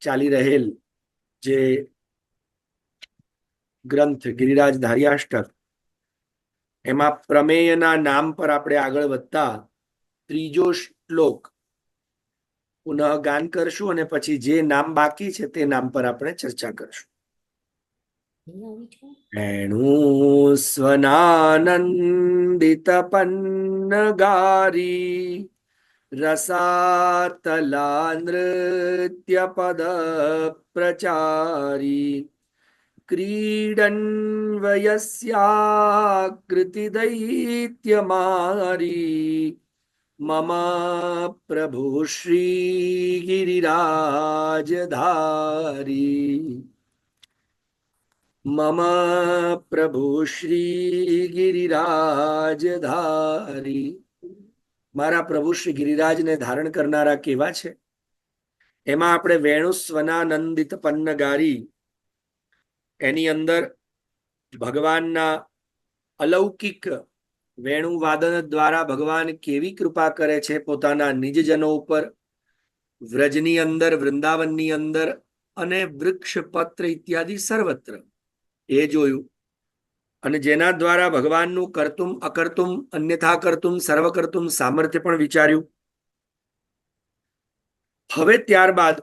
ચાલી રહેલ જે ગ્રંથ ગિરિરાજ ધાર્યાષ્ટક એમાં પ્રમેયના નામ પર આપણે આગળ વધતા ત્રીજો શ્લોક પુનઃ ગાન કરશું અને પછી જે નામ બાકી છે તે નામ પર આપણે ચર્ચા કરશું. એણું સ્વનાનંદિત પન્નગારી રસાતલા નૃત્ય પદ પ્રચારી ક્રીડન વયસ્યાકૃતિ દૈત્ય મારી મમ પ્રભુ શ્રી ગિરિરાજધારી મમ પ્રભુ શ્રી ગિરિરાજધારી. મારા પ્રભુ શ્રી ગિરિરાજને ધારણ કરનારા કેવા છે? એમાં આપણે વેણુસ્વનાનંદિત પન્નગારી એની અંદર ભગવાનના અલૌકિક વેણુવાદન દ્વારા ભગવાન કેવી કૃપા કરે છે પોતાના નિજજનો ઉપર, વ્રજની અંદર, વૃંદાવનની અંદર અને વૃક્ષ પત્ર ઇત્યાદિ સર્વત્ર એ જોયું. અને જેના દ્વારા ભગવાનનું કરતુમ અકર્તુમ અન્યથા કરતુમ સર્વ કરતુમ સામર્થ્ય પણ વિચાર્યું. હવે ત્યારબાદ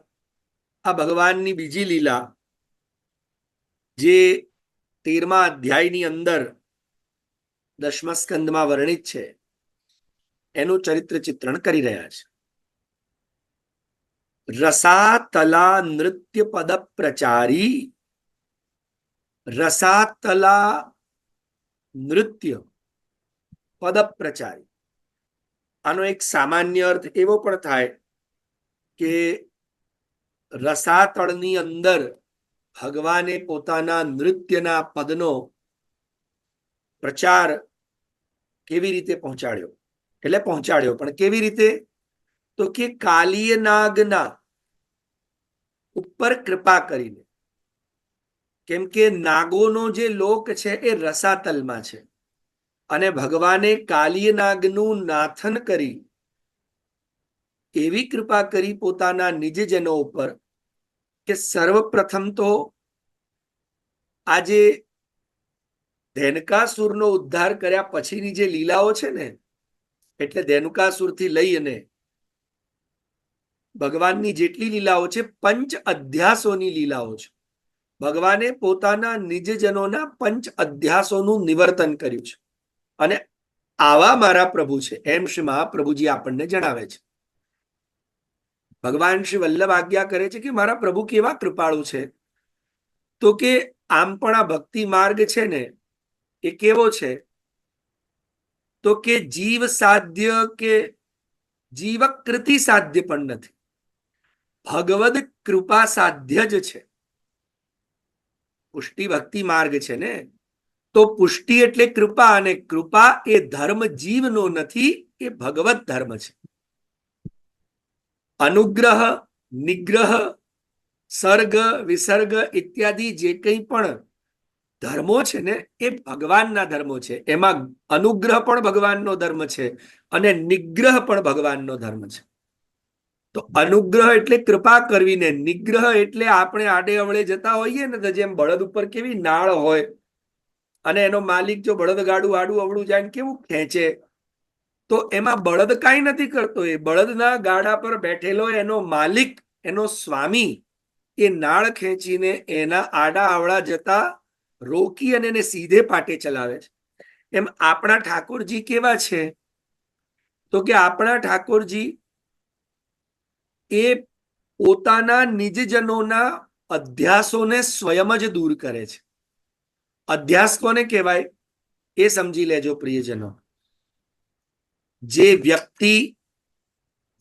આ ભગવાનની બીજી લીલા જે 13મા અધ્યાયની અંદર 10મા સ્કંદમાં વર્ણિત છે એનું ચરિત્ર ચિત્રણ કરી રહ્યા છે. રસાતલા નૃત્ય પદ પ્રચારી. રસાતલા નૃત્ય પદ પ્રચારી, આનો એક સામાન્ય અર્થ એવો પણ થાય કે રસાતળની અંદર ભગવાને પોતાના નૃત્યના પદનો પ્રચાર કેવી રીતે પહોંચાડ્યો, એટલે પહોંચાડ્યો પણ કેવી રીતે? તો કે કાલિય નાગના ઉપર કૃપા કરીને. કેમ કે નાગોનો જે લોક છે એ રસાતલમાં છે અને ભગવાને કાલિય નાગનું નાથન કરી એવી કૃપા કરી પોતાના નિજજનો ઉપર કે સર્વપ્રથમ તો આજે ધેનુકાસુરનો ઉદ્ધાર કર્યા પછીની જે લીલાઓ છે ને, એટલે ધેનુકાસુરથી લઈ અને ભગવાનની જેટલી લીલાઓ છે, પંચ અધ્યાસોની લીલાઓ છે. ભગવાને પોતાના નિજજનોના પંચ અધ્યાસોનું નિવર્તન કર્યું છે અને આવા મારા પ્રભુ છે એમ શ્રી મહાપ્રભુજી આપણને જણાવે છે. ભગવાન શ્રી વલ્લભ આજ્ઞા કરે છે કે મારા પ્રભુ કેવા કૃપાળુ છે, તો કે આમ પણ આ ભક્તિ માર્ગ છે ને એ કેવો છે? તો કે જીવ સાધ્ય કે જીવકૃતિ સાધ્ય પણ નથી, ભગવદ કૃપા સાધ્ય જ છે. પુષ્ટિ ભક્તિ માર્ગ છે ને, તો પુષ્ટિ એટલે કૃપા અને કૃપા એ ધર્મ જીવનો નથી, એ ભગવત ધર્મ છે. અનુગ્રહ, નિગ્રહ, સર્ગ, વિસર્ગ ઇત્યાદિ જે કંઈ પણ ધર્મો છે ને એ ભગવાનના ધર્મો છે. એમાં અનુગ્રહ પણ ભગવાનનો ધર્મ છે અને નિગ્રહ પણ ભગવાનનો ધર્મ છે. તો અનુગ્રહ એટલે કૃપા કરવી ને નિગ્રહ એટલે આપણે આડે અવળે જતા હોઈએ ને તો જેમ બળદ ઉપર કેવી નાળ હોય અને એનો માલિક જો બળદ ગાડું આડું અવળું જાય ને કેવું ખેંચે, તો એમાં બળદ કાંઈ નથી કરતો. એ બળદના ગાડા પર બેઠેલો એનો માલિક, એનો સ્વામી એ નાળ ખેંચીને એના આડા અવળા જતા રોકી અને એને સીધે પાટે ચલાવે છે. એમ આપણા ઠાકોરજી કેવા છે? તો કે આપણા ઠાકોરજી એ પોતાના નિજજનોના અધ્યાસોને સ્વયં જ દૂર કરે છે. અધ્યાસ કોને કહેવાય એ સમજી લેજો પ્રિયજનો. જે વ્યક્તિ,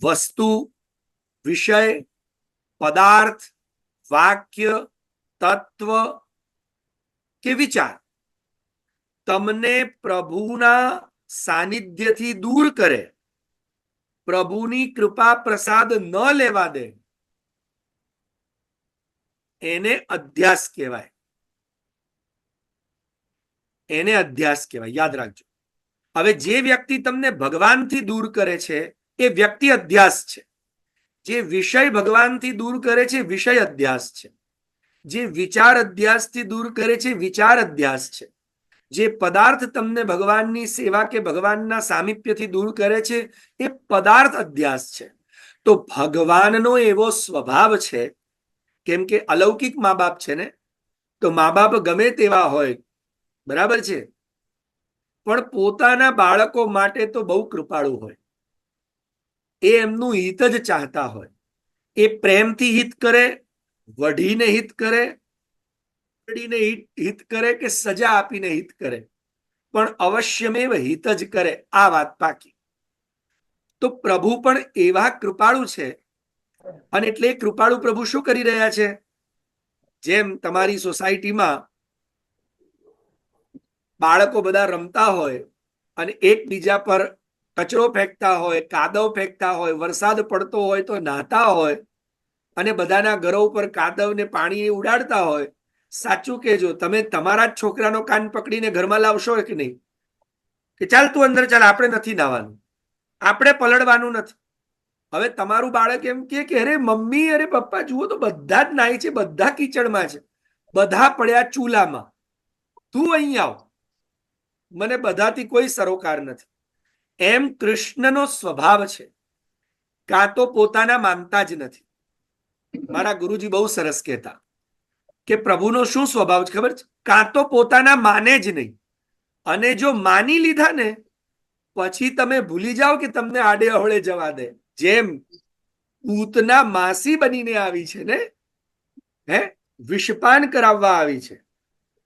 વસ્તુ, વિષય, પદાર્થ, વાક્ય, તત્વ કે વિચાર તમને પ્રભુના સાનિધ્યથી દૂર કરે, પ્રભુની કૃપા પ્રસાદ ન લેવા દે, એને અધ્યાસ કહેવાય. એને અધ્યાસ કહેવાય, યાદ રાખજો. હવે જે વ્યક્તિ તમને ભગવાનથી દૂર કરે છે એ વ્યક્તિ અધ્યાસ છે. જે વિષય ભગવાનથી દૂર કરે છે વિષય અધ્યાસ છે, જે વિચાર અધ્યાસથી દૂર કરે છે વિચાર અધ્યાસ છે, જે પદાર્થ તમને ભગવાનની સેવા કે ભગવાનના સામીપ્યથી દૂર કરે છે એ પદાર્થ અધ્યાસ છે. તો ભગવાનનો એવો સ્વભાવ છે, કેમ કે અલૌકિક મા બાપ છે ને, તો મા બાપ ગમે તેવા હોય, બરાબર છે, પણ પોતાના બાળકો માટે તો બહુ કૃપાળુ હોય. એ એમનું હિત જ ચાહતા હોય. એ પ્રેમથી હિત કરે, વઢીને હિત કરે, હિત કરે કે સજા આપીને હિત કરે, પણ અવશ્યમેવ હિત જ કરે, આ વાત પાકી. તો પ્રભુ પણ એવા કૃપાળુ છે, અને એટલે કૃપાળુ પ્રભુ શું કરી રહ્યા છે? જેમ તમારી સોસાયટીમાં બાળકો બધા રમતા હોય અને એકબીજા પર કચરો ફેંકતા હોય, કાદવ ફેંકતા હોય, વરસાદ પડતો હોય તો નાહતા હોય, અને બધાના ઘરો ઉપર કાદવ ને પાણી ઉડાડતા હોય. સાચું કહેજો, તમે તમારા જ છોકરાનો કાન પકડીને ઘરમાં લાવશો કે નહીં? કે ચાલ તું અંદર ચાલ, આપણે નથી નાવાનું, આપણે પલળવાનું નથી. હવે તમારું બાળક એમ કે અરે મમ્મી, અરે પપ્પા, જુઓ તો બધા જ નાય છે, બધા કીચડમાં છે, બધા પડ્યા ચૂલામાં, તું અહીં આવ, મને બધાથી કોઈ સરોકાર નથી. એમ કૃષ્ણનો સ્વભાવ છે. કાં તો પોતાના માનતા જ નથી. મારા ગુરુજી બહુ સરસ કહેતા કે પ્રભુનો શું સ્વભાવ છે ખબર છે? કાં તો પોતાના માને જ નહીં, અને જો માની લીધા ને પછી તમે ભૂલી જાઓ કે તમને આડે અવળે જવા દે. જેમ પૂતના માસી બનીને આવી છે ને, હે, વિષપાન કરાવવા આવી છે.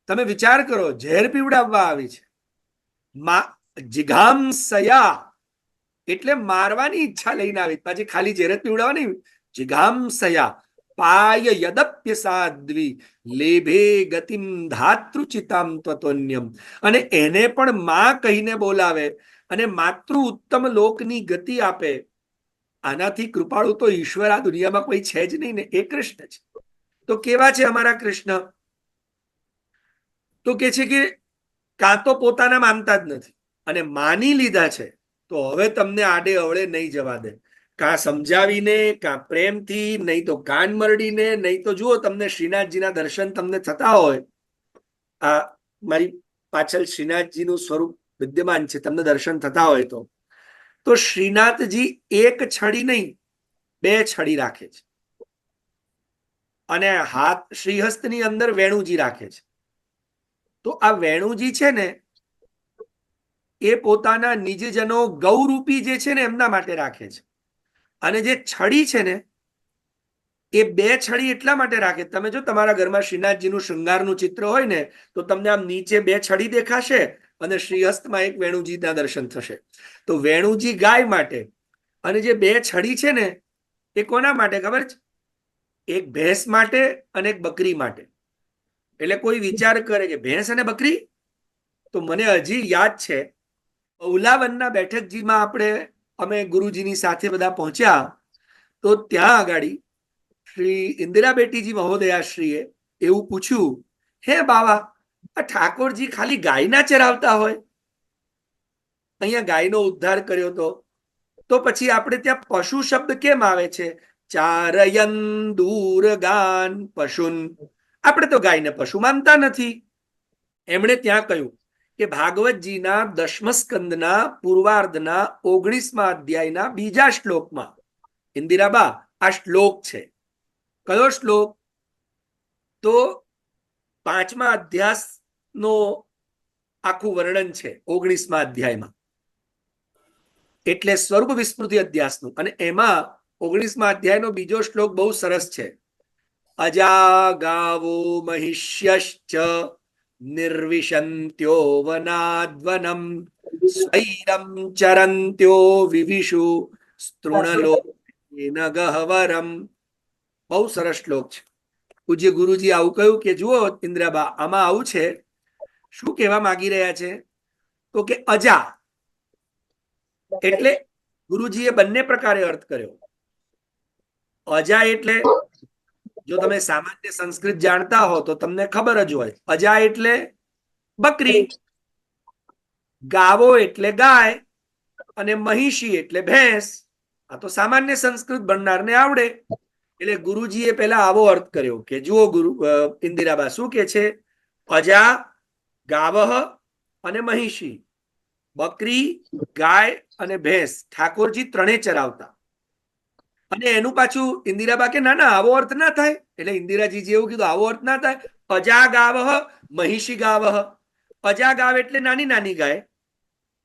તમે વિચાર કરો, ઝેર પીવડાવવા આવી છે. જિઘાંસયા એટલે મારવાની ઈચ્છા લઈને આવી, પાછી ખાલી ઝેર જ પીવડાવવાની. જિઘાંસયા પાય યદપ્ય સાધ્વી લેભે ગતિમ ધાતૃચિતામ ત્વતોન્યમ. અને એને પણ માં કહીને બોલાવે અને માતૃ ઉત્તમ લોકની ગતિ આપે. આનાથી કૃપાળુ તો ઈશ્વર આ દુનિયામાં કોઈ છે જ નહીં ને, એ કૃષ્ણ છે. તો કેવા છે અમારા કૃષ્ણ? તો કે છે કે કાં તો પોતાના માનતા જ નથી, અને માની લીધા છે તો હવે તમને આડે અવળે નહીં જવા દે. કાં સમજાવીને, કાં પ્રેમથી, નહીં તો કાન મરડીને, નહીં તો જુઓ તમને શ્રીનાથજીના દર્શન તમને થતા હોય, આ મારી પાછળ શ્રીનાથજીનું સ્વરૂપ વિદ્યમાન છે, તમને દર્શન થતા હોય તો શ્રીનાથજી એક છડી નહીં, બે છડી રાખે છે, અને હાથ શ્રીહસ્તની અંદર વેણુજી રાખે છે. તો આ વેણુજી છે ને એ પોતાના નિજજનો ગૌરૂપી જે છે ને એમના માટે રાખે છે. અને જે છડી છે ને એ બે છડી એટલા માટે રાખે, તમે જો તમારા ઘરમાં શ્રીનાથજીનું શૃંગારનું ચિત્ર હોય ને તો તમને આમ નીચે બે છડી દેખાશે અને શ્રીહસ્તમાં એક વેણુજીના દર્શન થશે. તો વેણુજી ગાય માટે, અને જે બે છડી છે ને એ કોના માટે ખબર છે? એક ભેંસ માટે અને એક બકરી માટે. એટલે કોઈ વિચાર કરે કે ભેંસ અને બકરી? તો મને હજી યાદ છે, અવલાવનના બેઠકજીમાં અમે ગુરુજીની સાથે બધા પહોંચ્યા, તો ત્યાં આગાડી શ્રી ઇન્દિરાબેટીજી મહોદયાશ્રીએ એવું પૂછ્યું, હે બાવા, આ ઠાકોરજી ખાલી ગાય ના ચરાવતા હોય? અહીંયા ગાયનો ઉદ્ધાર કર્યો તો પછી આપણે ત્યાં પશુ શબ્દ કેમ આવે છે? ચારયન દૂરગાન પશુન. આપણે તો ગાયને પશુ માનતા નથી. એમણે ત્યાં કહ્યું કે ભાગવતજીના 10મ સ્કંદના પૂર્વાર્ધના 19મા અધ્યાયના બીજા શ્લોકમાં, ઇન્દિરાબા આ શ્લોક છે. કયો શ્લોક? તો 5મા અધ્યાયનો આખું વર્ણન છે 19મા અધ્યાયમાં, એટલે સ્વરૂપ વિસ્મૃતિ અધ્યાસનું. અને એમાં 19મા અધ્યાયનો બીજો શ્લોક બહુ સરસ છે. અજા ગાવો મહિષ્યશ્ચ નિર્વિશન્ત્યો વનાદ્વનમ સ્વૈરમ ચરન્ત્યો વિવિષુ સ્તૃણલોકેન ગહ્વરમ. બહુ સરસ શ્લોક છે. પૂજ્ય ગુરુજી આવું કહ્યું કે જુઓ ઇન્દ્રાબા, આમાં આવું છે. શું કહેવા માંગી રહ્યા છે? તો કે અજા એટલે ગુરુજીએ બંને પ્રકારે અર્થ કર્યો. અજા એટલે જો તમે સામાન્ય સંસ્કૃત જાણતા હો તો તમને ખબર જ હોય, અજા એટલે બકરી, ગાવો એટલે ગાય, અને મહિષી એટલે ભેંસ. આ તો સામાન્ય સંસ્કૃત ભણનારને આવડે. એટલે ગુરુજીએ પહેલા આવો અર્થ કર્યો કે જુઓ ઇન્દિરાબા શું કે છે, અજા ગાવહ અને મહિષી, બકરી ગાય અને ભેંસ ઠાકોરજી ત્રણે ચરાવતા. અને એનું પાછું ઇન્દિરાબા કે ના ના આવો અર્થ ના થાય. એટલે ઇન્દિરાજી જેવું કીધું આવો અર્થ ના થાય. અજા ગાવહ મહિષી ગાવહ. અજા ગાવ એટલે નાની નાની ગાય,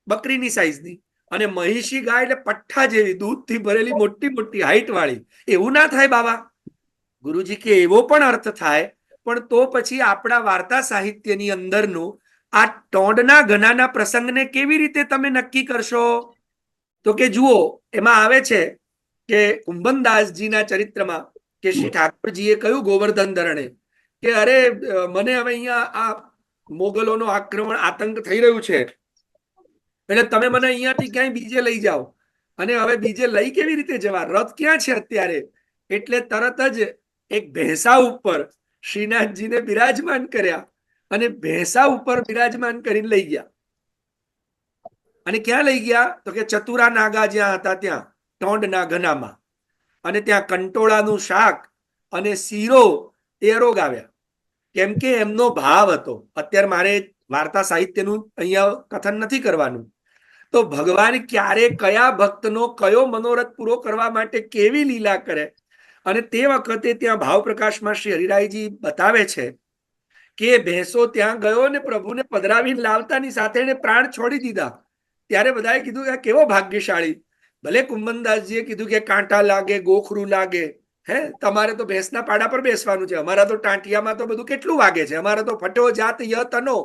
બકરીની સાઈઝની, અને મહિષી ગાય એટલે પઠ્ઠા જેવી દૂધથી ભરેલી મોટી મોટી હાઈટ વાળી. એવું ના થાય બાબા. ગુરુજી કે એવો પણ અર્થ થાય, પણ તો પછી આપણા વાર્તા સાહિત્યની અંદરનું આ ટોંડના ઘનાના પ્રસંગને કેવી રીતે તમે નક્કી કરશો? તો કે જુઓ એમાં આવે છે કે કુંભનદાસજીના ચરિત્રમાં કે શ્રી ઠાકોરજીએ કહ્યું ગોવર્ધન ધરણે કે અરે મને હવે અહીંયા આ મોગલોનો આક્રમણ આતંક થઈ રહ્યું છે, એટલે તમે મને અહીંયાથી ક્યાંય બીજે લઈ જાઓ. અને હવે બીજે લઈ કેવી રીતે જવા, રથ ક્યાં છે અત્યારે? એટલે તરત જ એક ભેંસા ઉપર શ્રીનાથજીને બિરાજમાન કર્યા અને ભેંસા ઉપર બિરાજમાન કરીને લઈ ગયા. અને ક્યાં લઈ ગયા? તો કે ચતુરા નાગા જ્યાં હતા ત્યાં ટોંડના ઘનામાં. અને ત્યાં કંટોળાનું શાક અને શીરો એ રોગાવ્યા. કેમ કે એમનો ભાવ હતો. અત્યારે મારે વાર્તા સાહિત્યનું અહીંયા કથન નથી કરવાનું. તો ભગવાન ક્યારે કયા ભક્તનો કયો મનોરથ પૂરો કરવા માટે કેવી લીલા કરે. અને તે વખતે ત્યાં ભાવ પ્રકાશમાં શ્રી હરિરાયજી બતાવે છે કે ભેંસો ત્યાં ગયો ને પ્રભુને પધરાવીને લાવતાની સાથે એને પ્રાણ છોડી દીધા. ત્યારે બધાએ કીધું કે કેવો ભાગ્યશાળી. ભલે કુંભનદાસજીએ કીધું કે કાંટા લાગે, ગોખરું લાગે, હે તમારે તો ભેંસના પાડા પર બેસવાનું છે, અમારા તો ટાંટિયામાં તો બધું કેટલું વાગે છે, અમારા તો ફટો જાત ય તનો,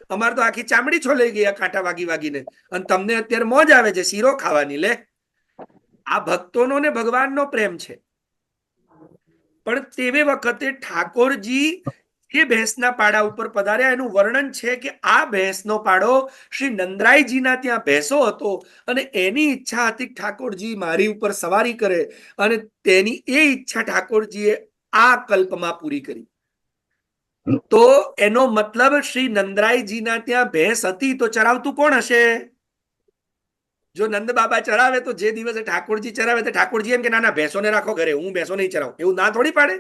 અમારે તો આખી ચામડી છોલાઈ ગઈ આ કાંટા વાગી વાગીને, અને તમને અત્યારે મોજ આવે છે શીરો ખાવાની. લે, આ ભક્તોનો ને ભગવાનનો પ્રેમ છે. પણ તેવે વખતે ઠાકોરજી જે ભેંસના પાડા ઉપર પધાર્યા એનું વર્ણન છે કે આ ભેંસનો પાડો શ્રી નંદરાયજીના ત્યાં ભેંસો હતો અને એની ઈચ્છા હતી ઠાકોરજી મારી ઉપર સવારી કરે, અને તેની એ ઈચ્છા ઠાકોરજીએ આ કલ્પમાં પૂરી કરી. તો એનો મતલબ શ્રી નંદરાયજીના ત્યાં ભેંસ હતી તો ચરાવતું કોણ હશે? જો નંદ બાબા ચરાવે તો જે દિવસે ઠાકોરજી ચરાવે તો ઠાકોરજી એમ કે ના ના ભેંસોને રાખો ઘરે, હું ભેંસો નહીં ચરાવું, એવું ના થોડી પાડે.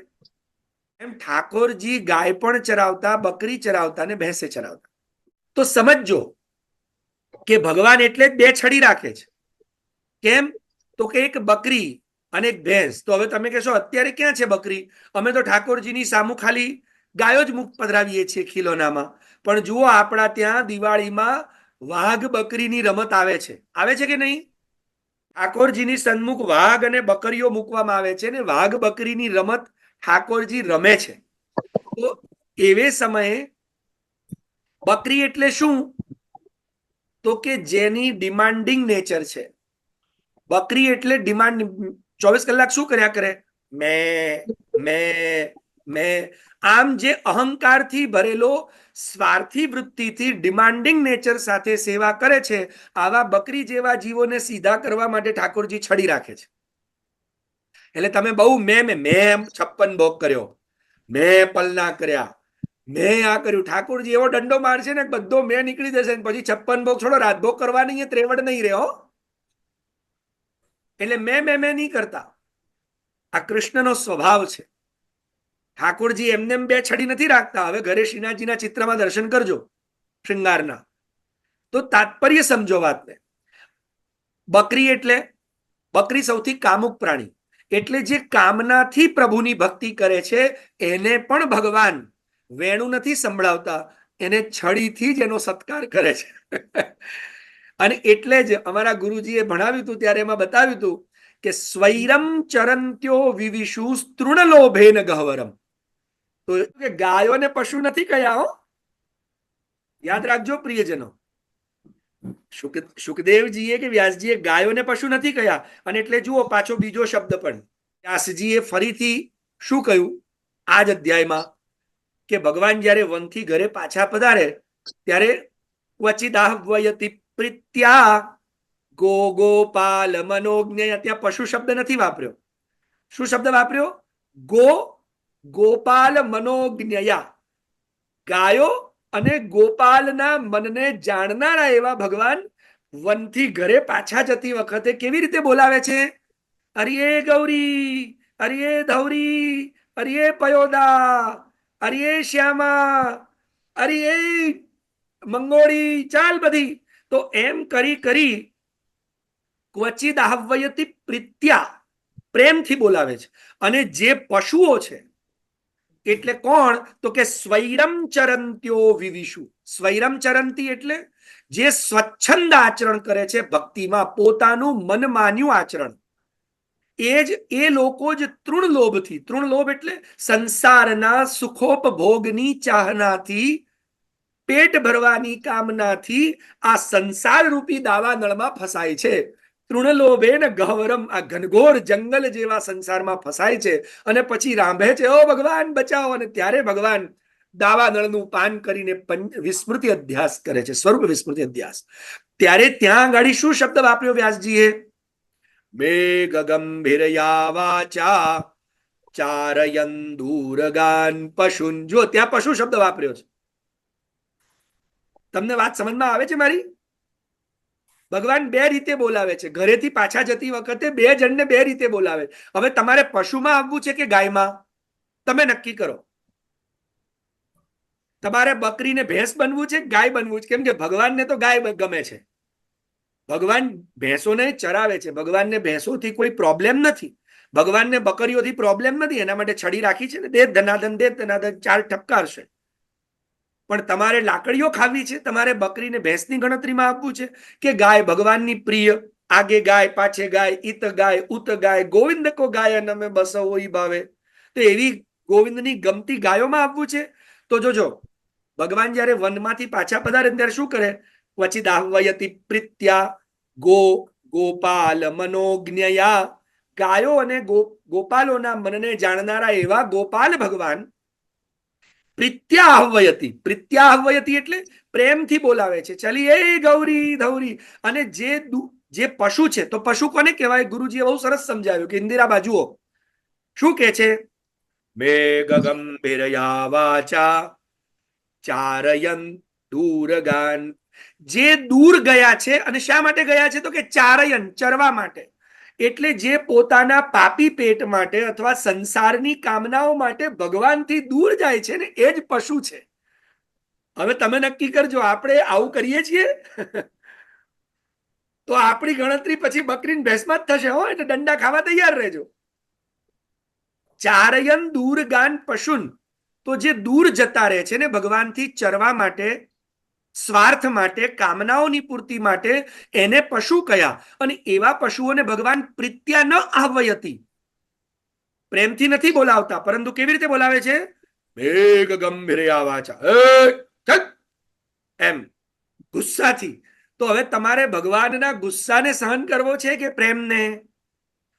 એમ ઠાકોરજી ગાય પણ ચરાવતા, બકરી ચરાવતા ને ભેંસે ચરાવતા. તો સમજો કે ભગવાન એટલે બે છડી રાખે છે. કેમ? તો કે એક બકરી અને એક ભેંસ. તો હવે તમે કહેશો અત્યારે ક્યાં છે બકરી? અમે તો ઠાકોરજીની સામું ખાલી ગાયો જ મુખ પધરાવીએ છીએ ખીલોનામાં. પણ જુઓ આપણા ત્યાં દિવાળીમાં વાઘ બકરીની રમત આવે છે. આવે છે કે નહીં? ઠાકોરજીની સન્મુખ વાઘ અને બકરીઓ મૂકવામાં આવે છે ને વાઘ બકરીની રમત ઠાકોરજી રમે છે. તો એવે સમયે બકરી એટલે શું? તો કે જેની ડિમાન્ડિંગ નેચર છે. બકરી એટલે ડિમાન્ડ, 24 કલાક શું કર્યા કરે? મે મે મે. આમ જે અહંકારથી ભરેલો સ્વાર્થી વૃત્તિથી ડિમાન્ડિંગ નેચર સાથે સેવા કરે છે, આવા બકરી જેવા જીવોને સીધા કરવા માટે ઠાકોરજી છડી રાખે છે. એટલે તમે બહુ મેં 56 ભોગ કર્યો, મેં પલના કર્યા, મેં આ કર્યું. ઠાકોરજી એવો દંડો મારશે ને બધો મેં નીકળી જશે, પછી 56 ભોગ છોડો, રાજભોગ કરવા નહીં, ત્રેવડ નહીં રહ્યો. એટલે મેં નહીં કરતા. આ કૃષ્ણનો સ્વભાવ છે. ઠાકોરજી એમને બે છડી નથી રાખતા. હવે ઘરે શ્રીનાથજીના ચિત્રમાં દર્શન કરજો શૃંગારના, તો તાત્પર્ય સમજો વાતને. બકરી એટલે બકરી સૌથી કામુક પ્રાણી, એટલે જે કામનાથી પ્રભુની ભક્તિ કરે છે એને પણ ભગવાન વેણું નથી સંભળાવતા, એને છડીથી જ એનો સત્કાર કરે છે. અને એટલે જ અમારા ગુરુજીએ ભણાવ્યું હતું ત્યારે એમાં બતાવ્યું હતું કે સ્વૈરમ ચરંત્યો વિવિશુ તૃણલોભેન ગહવરમ. તો કે ગાયોને પશુ નથી કહ્યા હો, યાદ રાખજો પ્રિયજનો. સુખદેવજીએ કે વ્યાસજીએ ગાયોને પશુ નથી કહ્યા. અને એટલે જુઓ પાછો બીજો શબ્દ પણ વ્યાસજીએ ફરીથી શું કહ્યું આ જ અધ્યાયમાં કે ભગવાન જયારે વનથી ઘરે પાછા પધારે ત્યારે ક્વચિદાહ્વયતિ પ્રીત્યા ગો ગોપાલ મનોજ્ઞ. ત્યાં પશુ શબ્દ નથી વાપર્યો. શું શબ્દ વાપર્યો? ગો ગોપાલ મનોજ્ઞયા. ગાયો અને ગોપાલના મનને જાણનારા એવા ભગવાન વનથી ઘરે પાછા જતી વખતે કેવી રીતે બોલાવે છે? અરે ગૌરી, અરે ધૌરી, અરે પયોદા, અરે શ્યામા, અરે મંગોળી, ચાલ બધી. તો એમ કરી કરી ક્વચિદ આહ્વયતિ પ્રીત્યા, પ્રેમથી બોલાવે છે. અને જે પશુઓ છે એટલે કોણ, તો કે સ્વૈરમ ચરંત્યો વિવિષુ. સ્વૈરમ ચરંતી એટલે જે સ્વચ્છંદ આચરણ કરે છે ભક્તિમાં, પોતાનું મન માન્યું આચરણ. એ લોકો જ તૃણલોભથી, તૃણલોભ એટલે સંસારના સુખોપભોગની ચાહનાથી, પેટ ભરવાની કામનાથી આ સંસાર રૂપી દાવાનળમાં ફસાય છે. તૃણલોભેન ગહ્વરમ, આ ઘનઘોર જંગલ જેવા સંસારમાં ફસાય છે અને પછી રાંભે છે, ઓ ભગવાન બચાવો. અને ત્યારે ભગવાન દાવાનળનું પાન કરીને વિસ્મૃતિ અધ્યાસ કરે છે, સ્વરૂપ વિસ્મૃતિ અધ્યાસ. ત્યારે ત્યાં આગળ શું શબ્દ વાપર્યો વ્યાસજીએ? મેઘ ગંભીરયા વાચા ચારયન દૂરગાન પશુન. જો ત્યાં પશુ શબ્દ વાપર્યો છે. તમને વાત સમજમાં આવે છે મારી? ભગવાન બે રીતે બોલાવે છે. ઘરેથી પાછા જતી વખતે બે જણને બે રીતે બોલાવે. હવે તમારે પશુમાં આવવું છે કે ગાયમાં? તમે નક્કી કરો. તમારે બકરીને ભેંસ બનવું છે, ગાય બનવું છે? કેમ કે ભગવાનને તો ગાય ગમે છે. ભગવાન ભેંસોને ચરાવે છે. ભગવાનને ભેંસોથી કોઈ પ્રોબ્લેમ નથી. ભગવાનને બકરીઓથી પ્રોબ્લેમ નથી. એના માટે છડી રાખી છે ને, દે ધનાધન, દે ધનાધન, ચાર ઠપકારશે. પણ તમારે લાકડીઓ ખાવી છે, તમારે બકરીને ભેંસની ગણતરીમાં આપવું છે કે ગાય ભગવાનની પ્રિય, આગે ગાય પાછે ગાય, ઈત ગાય ઉત ગાય, ગોવિંદ કો ગાય નમે બસ હોઈ ભાવે. તો એવી ગોવિંદની ગમતી ગાયોમાં આપવું છે. તો જોજો, ભગવાન જયારે વનમાંથી પાછા પધારે ત્યારે શું કરે? ક્વચિદ આહ્વયતિ પ્રીત્યા ગો ગોપાલ મનોજ્ઞયા. ગાયો અને ગોપાલોના મનને જાણનારા એવા ગોપાલ ભગવાન પ્રીત્યાહ્વયતિ, પ્રીત્યાહ્વયતિ એટલે પ્રેમથી બોલાવે છે. ચલી એ ગૌરી ધૌરી. અને જે પશુ છે, તો પશુ કોને કહેવાય? ગુરુજીએ બહુ સરસ સમજાવ્યું કે ઇન્દિરા બાજુઓ શું કે છે? મેઘ ગંભીરયા વાચા ચારયન દૂરગાન. જે દૂર ગયા છે. અને શા માટે ગયા છે? તો કે ચારયન, ચરવા માટે. એટલે જે પોતાના પાપી પેટ માટે અથવા સંસારની કામનાઓ માટે ભગવાનથી દૂર જાય છે ને, એ જ પશુ છે. હવે તમે નક્કી કરજો, આપણે આવું કરીએ છીએ? તો આપણી ગણતરી પછી બકરીને ભેંસમાં જ થશે હો, એટલે દંડા ખાવા તૈયાર રહેજો. ચારયન દૂરગાન પશુન. તો જે દૂર જતા રહે છે ને ભગવાનથી ચરવા માટે, સ્વાર્થ માટે, કામનાઓની પૂર્તિ માટે, એને પશુ કયા. અને એવા પશુઓને ભગવાન પ્રીત્યા ન આહ્વયતિ, પ્રેમથી નથી બોલાવતા, પરંતુ કેવી રીતે બોલાવે છે? મેઘ ગંભીરયા વાચા, એમ ગુસ્સાથી. તો હવે તમારે ભગવાનના ગુસ્સાને સહન કરવો છે કે પ્રેમને?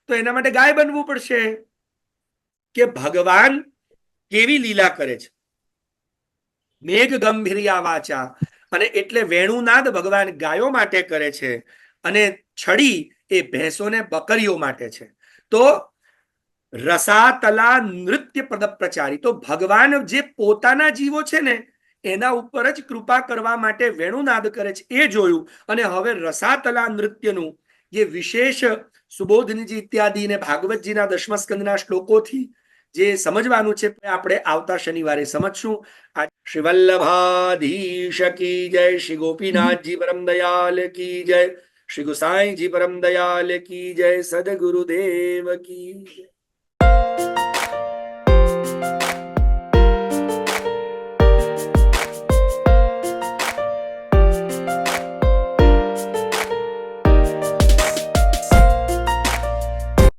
તો એના માટે ગાય બનવું પડશે. કે ભગવાન કેવી લીલા કરે છે. મેઘ ગંભીરયા વાચા. અને એટલે વેણુનાદ ભગવાન ગાયો માટે કરે છે અને છડી એ ભેંસોને બકરીઓ માટે છે. તો રસાતલા નૃત્ય પદ પ્રચારી. તો ભગવાન જે પોતાના જીવો છે ને એના ઉપર જ કૃપા કરવા માટે વેણુનાદ કરે છે, એ જોયું. અને હવે રસાતલા નૃત્યનું જે વિશેષ સુબોધનજી ઇત્યાદિ ને ભાગવતજીના દશમ સ્કંદના શ્લોકોથી જે સમજવાનું છે, આપણે આવતા શનિવારે સમજશું. શ્રી વલ્લભાધીશ કી જય, શ્રી ગોપીનાથજી પરમ દયાલ કી જય, શ્રી ગુસાઈજી પરમ દયાલ કી જય, સદગુરુદેવ કી જય.